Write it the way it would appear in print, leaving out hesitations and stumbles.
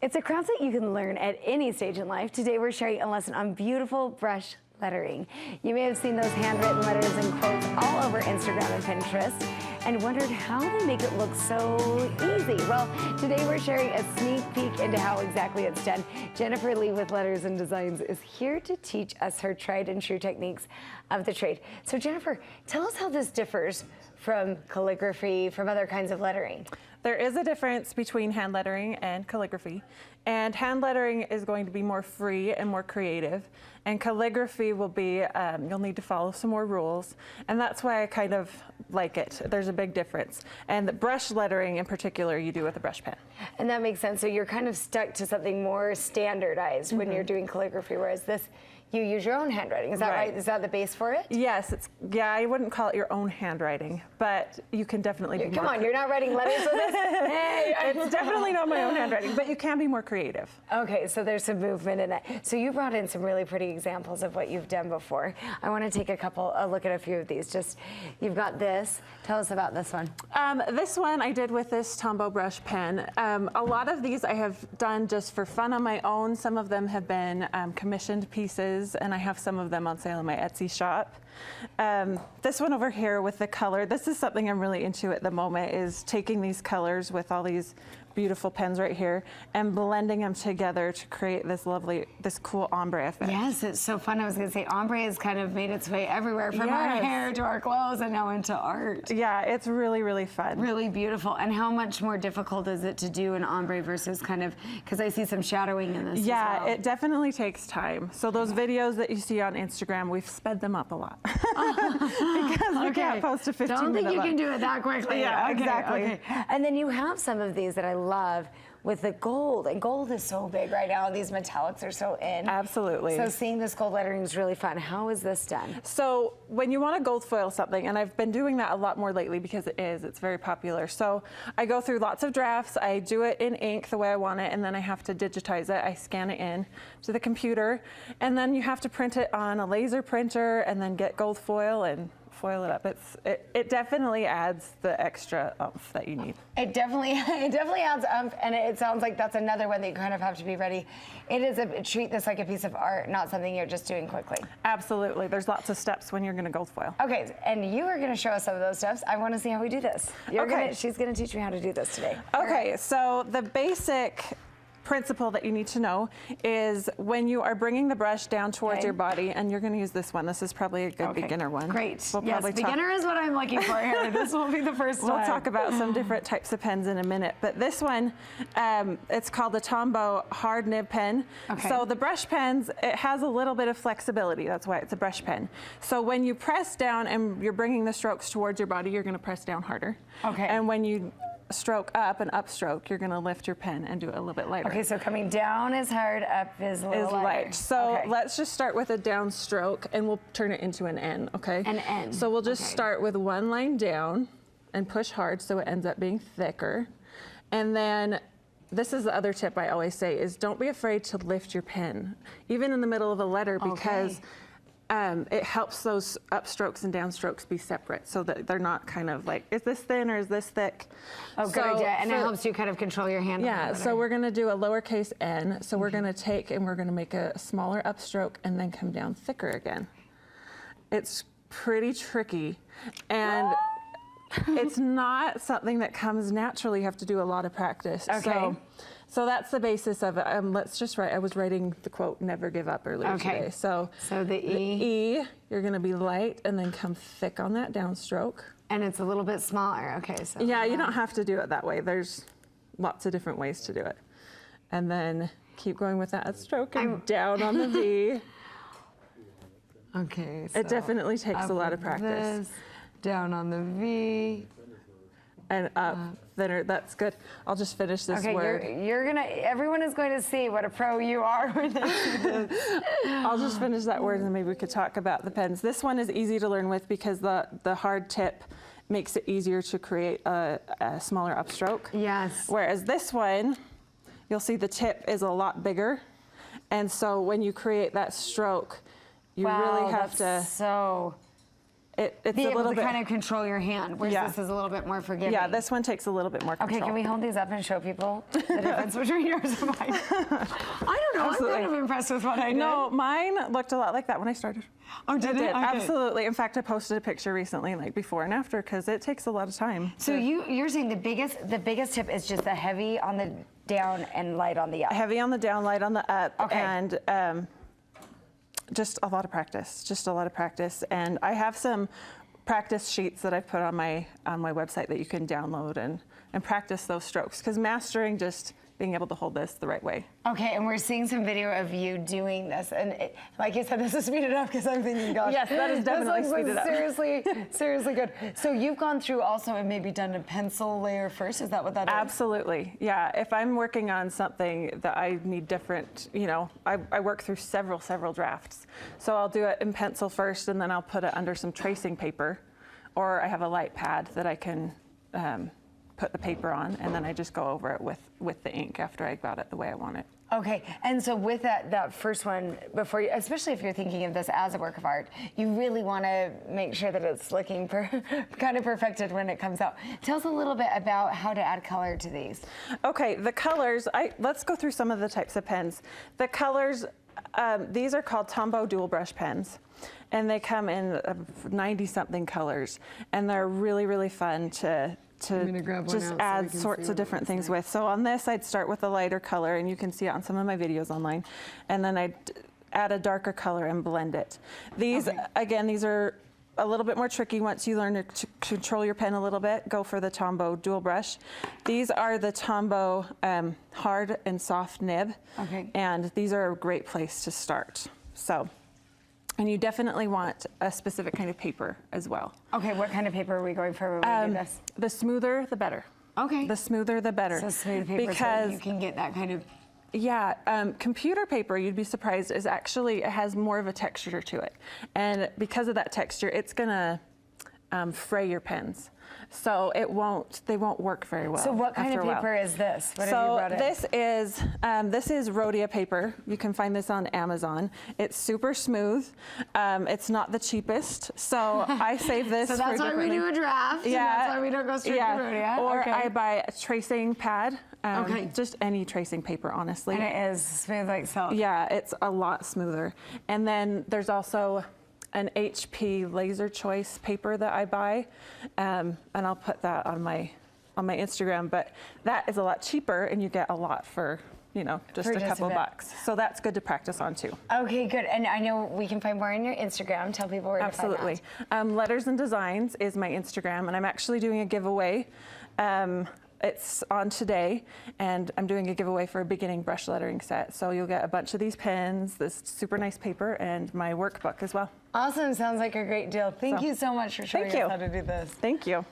It's a craft that you can learn at any stage in life. Today we're sharing a lesson on beautiful brush lettering. You may have seen those handwritten letters and quotes all over Instagram and Pinterest and wondered how they make it look so easy. Well, today we're sharing a sneak peek into how exactly it's done. Jennifer Lee with Letters and Designs is here to teach us her tried and true techniques of the trade. So Jennifer, tell us how this differs from calligraphy, from other kinds of lettering. There is a difference between hand lettering and calligraphy. And hand lettering is going to be more free and more creative. And calligraphy will be, you'll need to follow some more rules. And that's why I kind of like it. There's a big difference. And the brush lettering in particular, you do with a brush pen. And that makes sense. So you're kind of stuck to something more standardized when you're doing calligraphy, whereas this, you use your own handwriting. Is that right? Is that the base for it? Yes. Yeah, I wouldn't call it your own handwriting, but you can definitely be Come on, you're not writing letters with this? Hey, it's definitely not my own handwriting, but you can be more creative. Okay, so there's some movement in it. So you brought in some really pretty examples of what you've done before. I want to take a look at a few of these. Just, you've got this. Tell us about this one. This one I did with this Tombow brush pen. A lot of these I have done just for fun on my own. Some of them have been commissioned pieces, and I have some of them on sale in my Etsy shop. This one over here with the color, this is something I'm really into at the moment, is taking these colors with all these beautiful pens right here and blending them together to create this lovely, this cool ombre effect. Yes, it's so fun. I was going to say ombre has kind of made its way everywhere, from our hair to our clothes and now into art. Yeah, it's really, really fun. Really beautiful. And how much more difficult is it to do an ombre versus kind of, because I see some shadowing in this as well. It definitely takes time. So those videos that you see on Instagram, we've sped them up a lot. Because we can't post a 15-minute Don't think you can do it that quickly. Yeah, exactly. And then you have some of these that I love with the gold, and gold is so big right now. These metallics are so in. Absolutely. So seeing this gold lettering is really fun. How is this done? So when you want to gold foil something, and I've been doing that a lot more lately because it's very popular. So I go through lots of drafts. I do it in ink the way I want it, and then I have to digitize it. I scan it in to the computer, and then you have to print it on a laser printer and then get gold foil and foil it up. It definitely adds the extra oomph that you need. It definitely adds oomph, and it sounds like that's another one that you kind of have to be ready. It is treat this like a piece of art, not something you're just doing quickly. Absolutely. There's lots of steps when you're going to gold foil. Okay, and you are going to show us some of those steps. I want to see how we do this. She's going to teach me how to do this today. Okay, so the basic principle that you need to know is when you are bringing the brush down towards your body, and you're going to use this one. This is probably a good beginner one. Great. We'll yes, beginner is what I'm looking for here. This will be the first one. We'll talk about some different types of pens in a minute, but this one, it's called the Tombow Hard nib pen. Okay. So the brush pens, it has a little bit of flexibility. That's why it's a brush pen. So when you press down and you're bringing the strokes towards your body, you're going to press down harder. Okay. And when you stroke up and upstroke, you're going to lift your pen and do it a little bit lighter. Okay, so coming down is hard, up is a little lighter. Light. So let's just start with a down stroke, and we'll turn it into an N, okay? An N. So we'll just start with one line down and push hard so it ends up being thicker. And then this is the other tip I always say is don't be afraid to lift your pen, even in the middle of a letter, because it helps those upstrokes and downstrokes be separate so that they're not kind of like, is this thin or is this thick? Oh, good idea. And it helps you kind of control your hand. Yeah, so we're going to do a lowercase n. So we're going to take and we're going to make a smaller upstroke and then come down thicker again. It's pretty tricky. And it's not something that comes naturally. You have to do a lot of practice. Okay. So that's the basis of it. Let's just write, I was writing the quote, never give up earlier today. So the E. You're going to be light and then come thick on that downstroke. And it's a little bit smaller. Okay. So yeah, you don't have to do it that way. There's lots of different ways to do it. And then keep going with that stroke and down on the V. Okay. So it definitely takes a lot of practice. Down on the V. And up, thinner. That's good. I'll just finish this word. Everyone is going to see what a pro you are when they see this. I'll just finish that word and then maybe we could talk about the pens. This one is easy to learn with because the hard tip makes it easier to create a smaller upstroke. Yes. Whereas this one, you'll see the tip is a lot bigger. And so when you create that stroke, you really have to. it's Be a able little to bit kind of control your hand, whereas Yeah. this is a little bit more forgiving. Yeah, this one takes a little bit more control. Okay, can we hold these up and show people the difference between yours and mine? I don't know. Absolutely. I'm kind of impressed with what I did. No, mine looked a lot like that when I started. Oh, did it? Okay. Absolutely. In fact, I posted a picture recently, like before and after, because it takes a lot of time. So you're saying the biggest tip is just the heavy on the down and light on the up. Heavy on the down, light on the up, Okay. and just a lot of practice. Just a lot of practice. And I have some practice sheets that I've put on my website that you can download and practice those strokes. Because mastering just being able to hold this the right way. Okay, and we're seeing some video of you doing this, and like you said, this is speeded up because I'm thinking, gosh, Yes, that is definitely this looks speeded up. Seriously good. So you've gone through also and maybe done a pencil layer first. Is that what that is? Absolutely, yeah. If I'm working on something that I need different, I work through several drafts. So I'll do it in pencil first, and then I'll put it under some tracing paper, or I have a light pad that I can put the paper on, and then I just go over it with the ink after I got it the way I want it. Okay, and so with that first one, before you, especially if you're thinking of this as a work of art, you really want to make sure that it's looking kind of perfected when it comes out. Tell us a little bit about how to add color to these. Okay, the colors, let's go through some of the types of pens. The colors, these are called Tombow dual brush pens, and they come in 90-something colors, and they're really fun to just add sorts of different things with. So on this, I'd start with a lighter color, and you can see it on some of my videos online, and then I'd add a darker color and blend it. These, again, these are a little bit more tricky once you learn to control your pen a little bit. Go for the Tombow dual brush. These are the Tombow hard and soft nib, and these are a great place to start. So. And you definitely want a specific kind of paper as well. Okay, what kind of paper are we going for when we do this? The smoother, the better. Okay. The smoother, the better. So smooth paper, because so you can get that kind of... Yeah, computer paper, you'd be surprised, is actually, it has more of a texture to it. And because of that texture, it's gonna fray your pens. So they won't work very well. So what kind of paper is this? What have you brought in? This is Rhodia paper. You can find this on Amazon. It's super smooth. It's not the cheapest, so I save this. So that's why we do a draft. Yeah, and that's why we don't go straight to Rhodia. Or I buy a tracing pad. Just any tracing paper, honestly. And it is smooth like silk. Yeah, it's a lot smoother. And then there's also an HP Laser Choice paper that I buy, and I'll put that on my Instagram. But that is a lot cheaper, and you get a lot for just a couple bucks. So that's good to practice on too. Okay, good. And I know we can find more on your Instagram. Tell people where to find that. Absolutely. Letters and Designs is my Instagram, and I'm actually doing a giveaway. It's on today, and I'm doing a giveaway for a beginning brush lettering set. So you'll get a bunch of these pens, this super nice paper, and my workbook as well. Awesome. Sounds like a great deal. Thank you so much for showing us how to do this. Thank you.